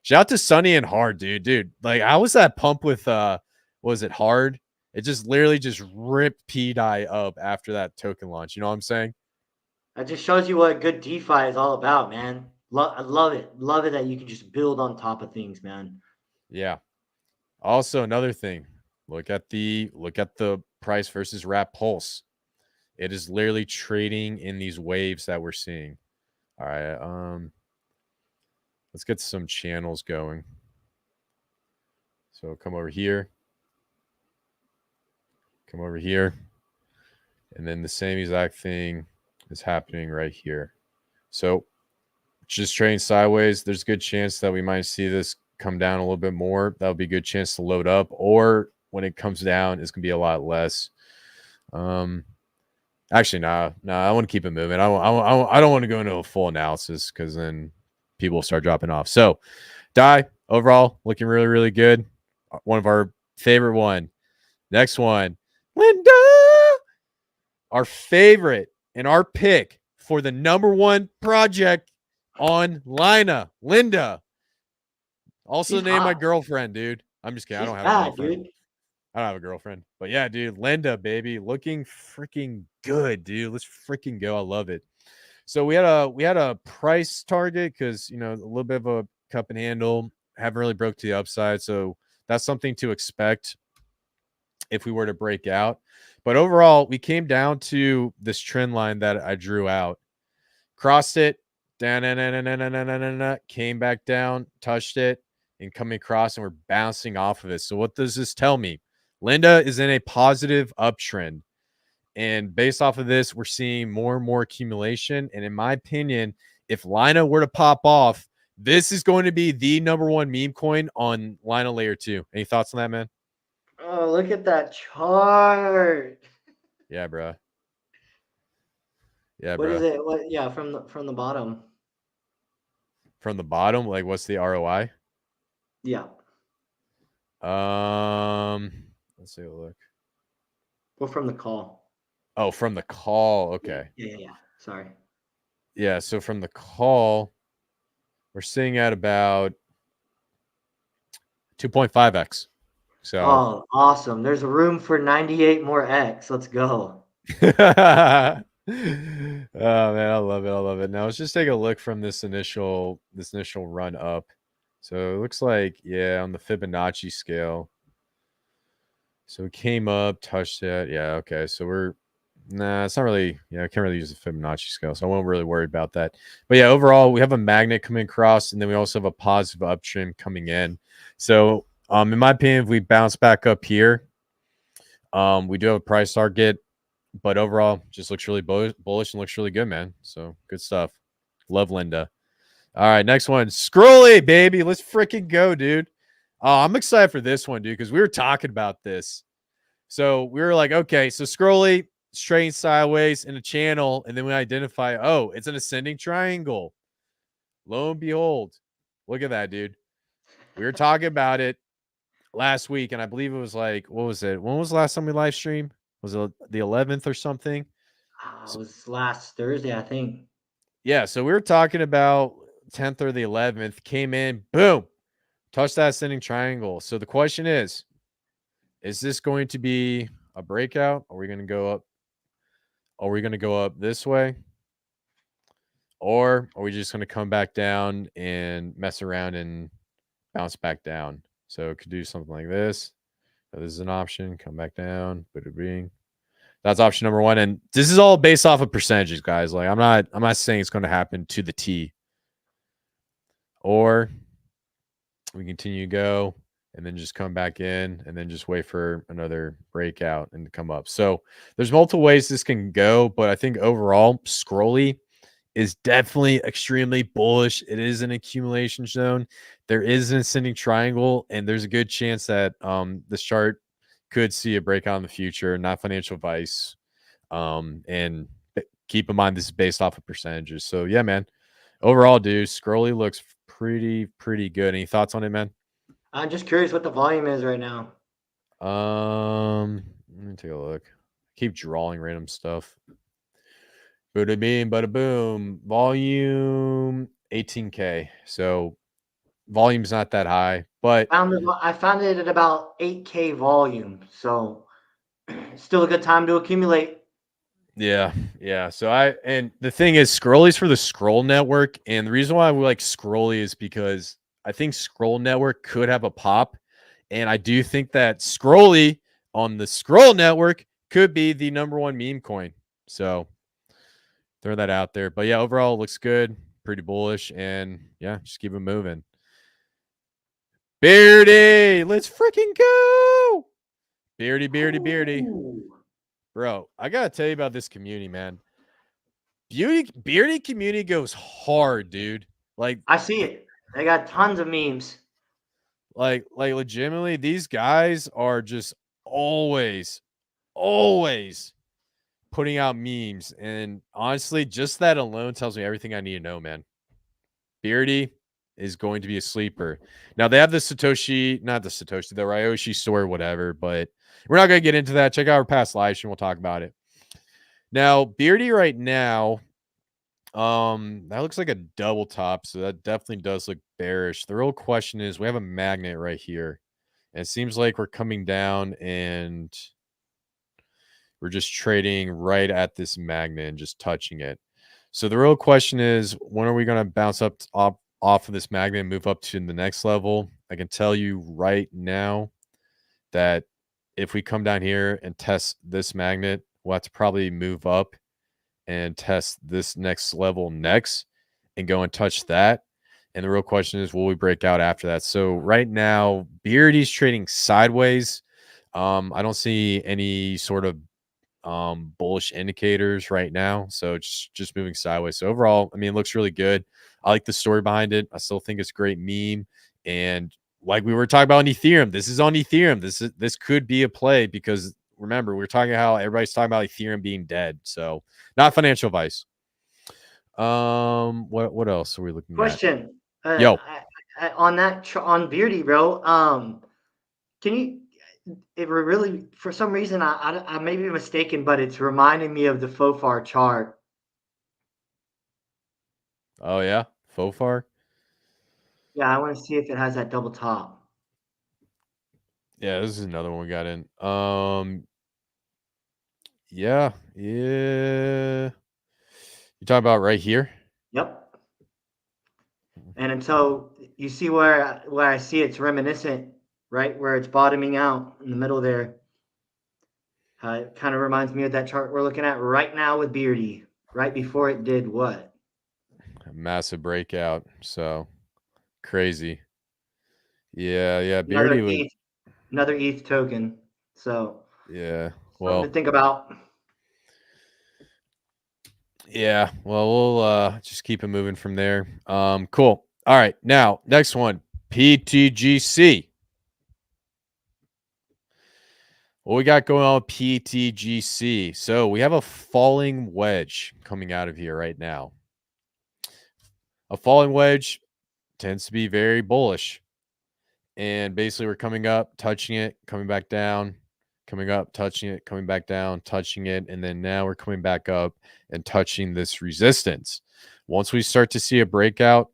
B: shout out to Sunny and Hard, dude. Like, how was that pump with, was it Hard? It just literally just ripped P-Dye up after that token launch. You know what I'm saying?
A: That just shows you what good DeFi is all about, man. I love it. Love it that you can just build on top of things, man.
B: Yeah. Also, another thing, look at the price versus wrap pulse. It is literally trading in these waves that we're seeing. All right, let's get some channels going. So come over here, and then the same exact thing is happening right here. So just trading sideways. There's a good chance that we might see this come down a little bit more. That'll be a good chance to load up, or when it comes down, it's gonna be a lot less. Actually, no. I want to keep it moving. I don't want to go into a full analysis because then people will start dropping off. So, Die overall looking really, really good. One of our favorite one. Next one, Linda, our favorite and our pick for the #1 project on Lina, Linda. Also
A: She's
B: named my
A: hot.
B: girlfriend, dude. I'm just kidding. I
A: She's
B: don't have a
A: bad,
B: girlfriend.
A: dude.
B: I don't have a girlfriend. But yeah, dude, Linda, baby, looking freaking good, dude. Let's freaking go. I love it. So we had a price target because a little bit of a cup and handle. Haven't really broke to the upside. So that's something to expect if we were to break out. But overall, we came down to this trend line that I drew out. Crossed it, down, came back down, touched it, and coming across, and we're bouncing off of it. So what does this tell me? Linda is in a positive uptrend. And based off of this, we're seeing more and more accumulation. And in my opinion, if Lina were to pop off, this is going to be the #1 meme coin on Lina Layer 2. Any thoughts on that, man?
A: Oh, look at that chart.
B: Yeah, bro. Yeah,
A: What is
B: bro.
A: it? What? Yeah, from the bottom.
B: From the bottom, like what's the ROI?
A: Yeah.
B: Let's take a look.
A: Well, from the call.
B: Oh, from the call. Okay.
A: Yeah. Sorry.
B: Yeah, so from the call, we're sitting at about 2.5x. So
A: Oh, awesome. There's room for 98 more X. Let's go.
B: oh man, I love it. I love it. Now let's just take a look from this initial run up. So it looks like, yeah, on the Fibonacci scale. So it came up, touched it. Yeah, okay. So it's not really, I can't really use the Fibonacci scale, so I won't really worry about that. But yeah, overall, we have a magnet coming across, and then we also have a positive uptrend coming in. So in my opinion, if we bounce back up here, we do have a price target, but overall, just looks really bullish and looks really good, man. So good stuff. Love Linda. All right, next one. Scrolly, baby. Let's freaking go, dude. I'm excited for this one, dude, because we were talking about this. So we were like, okay, so Scrolly straight sideways in a channel, and then we identify, oh, it's an ascending triangle. Lo and behold, look at that, dude. We were talking about it last week, and I believe it was like, what was it? When was the last time we live streamed? Was it the 11th or something?
A: It was last Thursday, I think.
B: Yeah, so we were talking about 10th or the 11th, came in, boom, touched that ascending triangle. So the question is this going to be a breakout? Are we going to go up? Are we going to go up this way? Or are we just going to come back down and mess around and bounce back down? So it could do something like this. So this is an option. Come back down. Bada bing. That's option number one. And this is all based off of percentages, guys. Like I'm not saying it's going to happen to the T. Or we continue to go and then just come back in and then just wait for another breakout and to come up. So there's multiple ways this can go, but I think overall, Scrolly is definitely extremely bullish. It is an accumulation zone. There is an ascending triangle, and there's a good chance that this chart could see a breakout in the future. Not financial advice. And keep in mind this is based off of percentages. So yeah, man. Overall, dude, Scrolly looks pretty good. Any thoughts on it, man?
A: I'm just curious what the volume is right now.
B: Let me take a look. Keep drawing random stuff. Bada beam, bada boom. Volume 18K. So volume's not that high, but
A: I found it at about 8K volume, so still a good time to accumulate.
B: yeah. So and the thing is, Scrolly's for the Scroll Network, and the reason why we like Scrolly is because I think Scroll Network could have a pop, and I do think that Scrolly on the Scroll Network could be the #1 meme coin. So throw that out there. But yeah, overall looks good, pretty bullish, and yeah, just keep it moving. Beardy, let's freaking go. Beardy.
A: Ooh.
B: Bro, I gotta tell you about this community, man. Beardy community goes hard, dude. Like
A: I see it. They got tons of memes.
B: like legitimately, these guys are just always putting out memes, and honestly, just that alone tells me everything I need to know, man. Beardy is going to be a sleeper. Now they have the Ryoshi store, whatever, but we're not going to get into that. Check out our past live stream. We'll talk about it. Now, Beardy right now, that looks like a double top, so that definitely does look bearish. The real question is, we have a magnet right here, and it seems like we're coming down and we're just trading right at this magnet and just touching it. So the real question is, when are we going to bounce up off of this magnet and move up to the next level? I can tell you right now that if we come down here and test this magnet, we'll have to probably move up and test this next level next and go and touch that. And the real question is, will we break out after that? So right now, Beardy's trading sideways. I don't see any sort of bullish indicators right now, so it's just moving sideways. So overall, I mean, it looks really good. I like the story behind it. I still think it's a great meme, and like we were talking about on Ethereum, this is on Ethereum. This could be a play, because remember, we were talking how everybody's talking about Ethereum being dead. So not financial advice. What else are we looking
A: Question.
B: at? Yo,
A: On Beardy, bro. Can you? It really, for some reason, I may be mistaken, but it's reminding me of the Fofar chart.
B: oh yeah, Fofar.
A: Yeah, I want to see if it has that double top.
B: Yeah, this is another one we got in. Yeah. You talking about right here?
A: Yep. And until you see where I see it's reminiscent, right where it's bottoming out in the middle there. It kind of reminds me of that chart we're looking at right now with Beardy, right before it did what?
B: A massive breakout. So crazy. Yeah. Beardy was.
A: Another ETH token. So
B: Yeah.
A: something
B: Well.
A: to think about.
B: Yeah. Well, we'll just keep it moving from there. Cool. All right. Now, next one, PTGC. What we got going on with PTGC? So we have a falling wedge coming out of here right now. A falling wedge tends to be very bullish. And basically, we're coming up, touching it, coming back down, coming up, touching it, coming back down, touching it. And then now we're coming back up and touching this resistance. Once we start to see a breakout,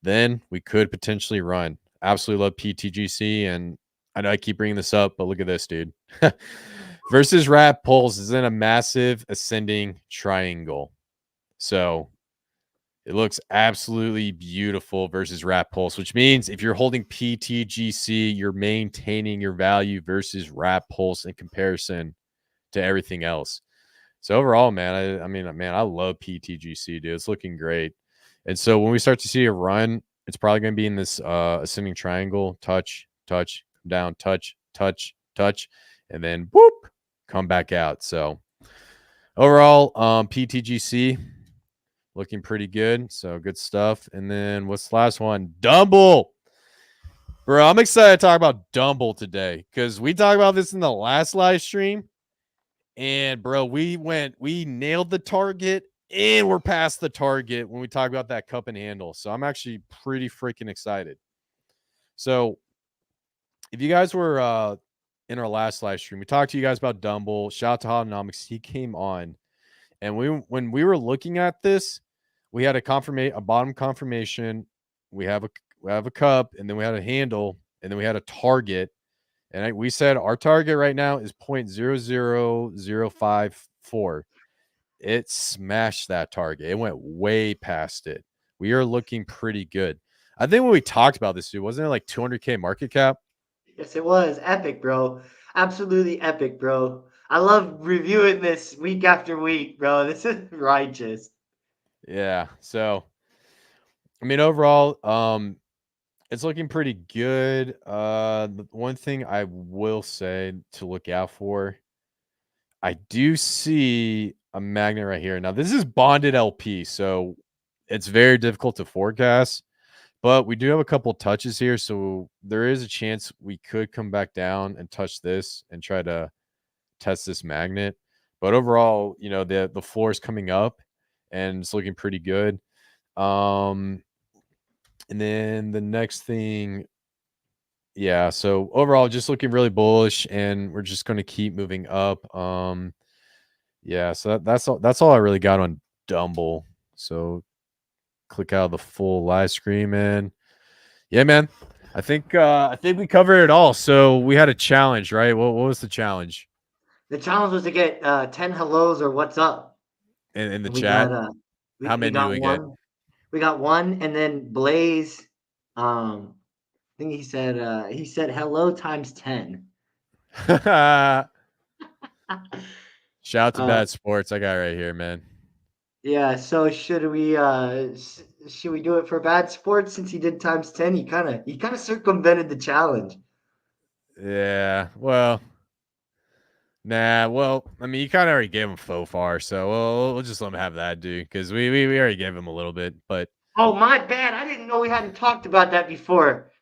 B: then we could potentially run. Absolutely love PTGC. And I know I keep bringing this up, but look at this, dude. Versus Rat Pulse is in a massive ascending triangle. So it looks absolutely beautiful versus Rat Pulse, which means if you're holding PTGC, you're maintaining your value versus Rat Pulse in comparison to everything else. So overall, man, I love PTGC, dude. It's looking great. And so when we start to see a run, it's probably going to be in this ascending triangle, touch, touch, down, touch, touch, touch, and then whoop, come back out. So overall, PTGC looking pretty good. So good stuff. And then what's the last one? Dumble. Bro, I'm excited to talk about Dumble today because we talked about this in the last live stream. And bro, we nailed the target and we're past the target when we talk about that cup and handle. So I'm actually pretty freaking excited. So if you guys were in our last live stream, we talked to you guys about Dumble. Shout out to Hotonomics. He came on. And when we were looking at this, we had a bottom confirmation. We have a cup, and then we had a handle, and then we had a target. And we said our target right now is 0.00054. It smashed that target. It went way past it. We are looking pretty good. I think when we talked about this, dude, wasn't it like 200K market cap?
A: Yes, it was epic, bro. Absolutely epic, bro. I love reviewing this week after week, bro. This is righteous.
B: Yeah. So, I mean, overall, it's looking pretty good. The one thing I will say to look out for, I do see a magnet right here. Now, this is bonded LP, so it's very difficult to forecast, but we do have a couple touches here, so there is a chance we could come back down and touch this and try to test this magnet. But overall, the floor is coming up and it's looking pretty good. And then the next thing, yeah, so overall just looking really bullish, and we're just going to keep moving up. Yeah, so that's all I really got on Dumble. So click out the full live stream, and yeah, man. I think we covered it all. So we had a challenge, right? What was the challenge?
A: The challenge was to get 10 hellos or what's up.
B: In the
A: We
B: chat?
A: got
B: How
A: we
B: many do
A: got
B: we get?
A: one. We got one, and then Blaze, I think he said hello times 10.
B: Shout out to
A: Uh,
B: Bad Sports. I got it right here, man.
A: yeah, so should we do it for Bad Sports since he did times 10? He kind of circumvented the challenge.
B: Yeah. Well, nah. Well, I mean, you kind of already gave him faux far, so we'll just let him have that, dude. Because we already gave him a little bit, but
A: Oh, my bad. I didn't know we hadn't talked about that before.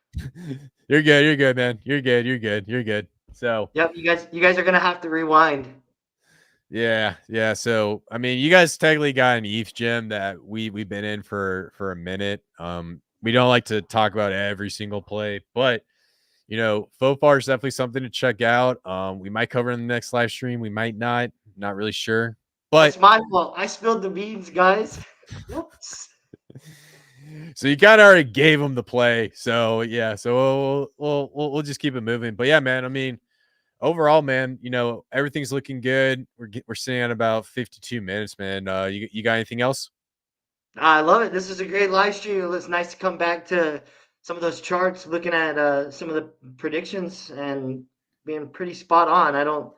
B: you're good. You're good, man. You're good. You're good. You're good. So
A: Yep, you guys are gonna have to rewind.
B: yeah, yeah. So I mean, you guys technically got an ETH gem that we've been in for a minute. We don't like to talk about every single play, but faux far is definitely something to check out. We might cover in the next live stream. We might not. Not really sure. But
A: That's my fault. I spilled the beans, guys. Whoops.
B: so you kind of already gave them the play. So yeah. So we'll just keep it moving. But yeah, man. I mean, overall, man, everything's looking good. We're sitting at about 52 minutes, man. You got anything else?
A: I love it. This is a great live stream. It was nice to come back to some of those charts, looking at some of the predictions and being pretty spot on. I don't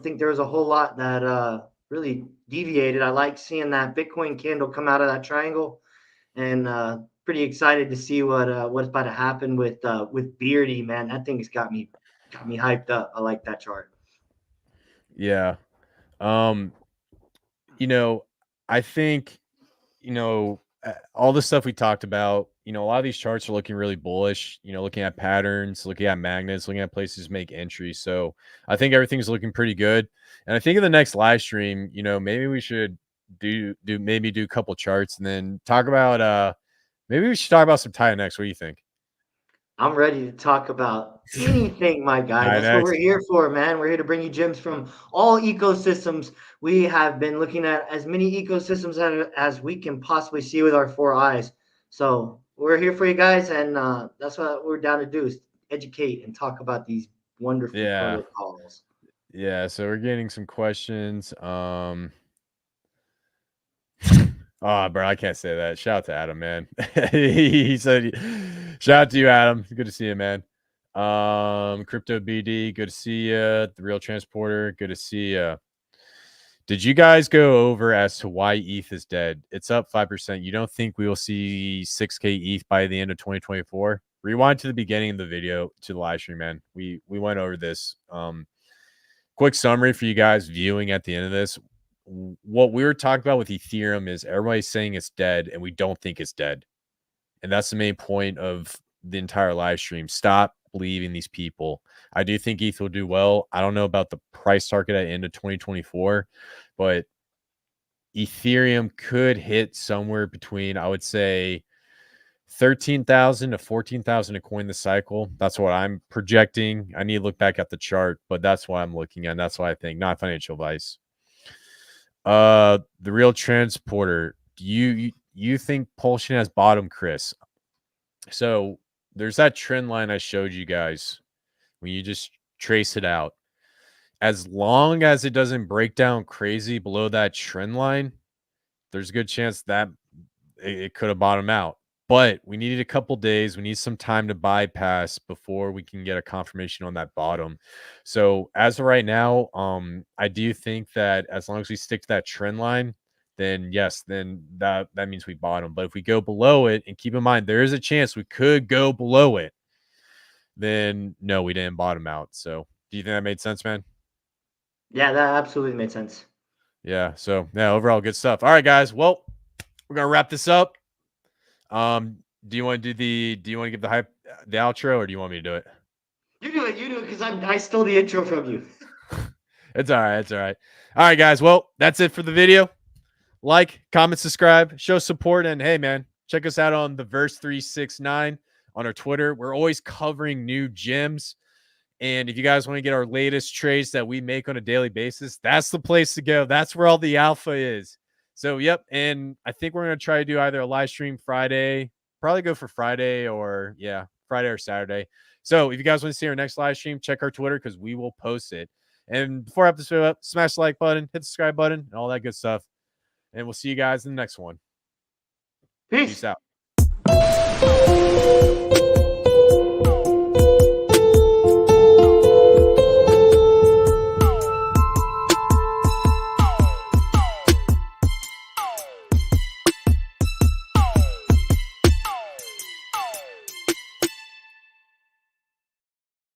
A: think there was a whole lot that really deviated. I like seeing that Bitcoin candle come out of that triangle, and pretty excited to see what's about to happen with Beardy. Man, that thing's got me hyped up. I like that chart.
B: Yeah. Um, I think all the stuff we talked about, a lot of these charts are looking really bullish, looking at patterns, looking at magnets, looking at places to make entries. So I think everything's looking pretty good. And I think in the next live stream, maybe we should maybe do a couple charts and then talk about maybe we should talk about some tie next. What do you think?
A: I'm ready to talk about anything, my guy.
B: Tie
A: That's what we're
B: next.
A: here for, man. We're here to bring you gems from all ecosystems. We have been looking at as many ecosystems as we can possibly see with our four eyes. So we're here for you guys, and that's what we're down to do is educate and talk about these wonderful
B: Yeah.
A: protocols.
B: Yeah. So we're getting some questions. Oh, bro, I can't say that. Shout out to Adam, man. He said, "Shout out to you, Adam. Good to see you, man." Crypto BD, good to see you. The Real Transporter, good to see you. Did you guys go over as to why ETH is dead? It's up 5%. You don't think we will see 6K ETH by the end of 2024? Rewind to the beginning of the video to the live stream, man. We went over this. Quick summary for you guys viewing at the end of this. What we were talking about with Ethereum is everybody's saying it's dead, and we don't think it's dead. And that's the main point of the entire live stream. Stop believing these people. I do think ETH will do well. I don't know about the price target at the end of 2024, but Ethereum could hit somewhere between, I would say, 13,000 to 14,000 a coin this cycle. That's what I'm projecting. I need to look back at the chart, but that's what I'm looking at. That's what I think, not financial advice. The Real Transporter. Do you think Pulsion has bottom, Kris? So there's that trend line I showed you guys when you just trace it out. As long as it doesn't break down crazy below that trend line, there's a good chance that it could have bottomed out. But we needed a couple days. We need some time to bypass before we can get a confirmation on that bottom. So as of right now, I do think that as long as we stick to that trend line, then yes, then that means we bottom. But if we go below it, and keep in mind there is a chance we could go below it, then no, we didn't bottom out. So do you think that made sense, man?
A: Yeah, that absolutely made sense.
B: Yeah. So yeah, overall good stuff. All right, guys. Well, we're gonna wrap this up. Do you want to give the outro, or do you want me to do it?
A: You do it, because I stole the intro from you.
B: It's all right. It's all right. All right, guys. Well, that's it for the video. Like, comment, subscribe, show support, and hey, man, check us out on the Verse 369 on our Twitter. We're always covering new gems. And if you guys want to get our latest trades that we make on a daily basis, that's the place to go. That's where all the alpha is. So, yep. And I think we're going to try to do either a live stream Friday, probably go for Friday or, yeah, Friday or Saturday. So, if you guys want to see our next live stream, check our Twitter because we will post it. And before I have to show up, smash the like button, hit the subscribe button, and all that good stuff. And we'll see you guys in the next one.
A: Peace.
B: Peace out.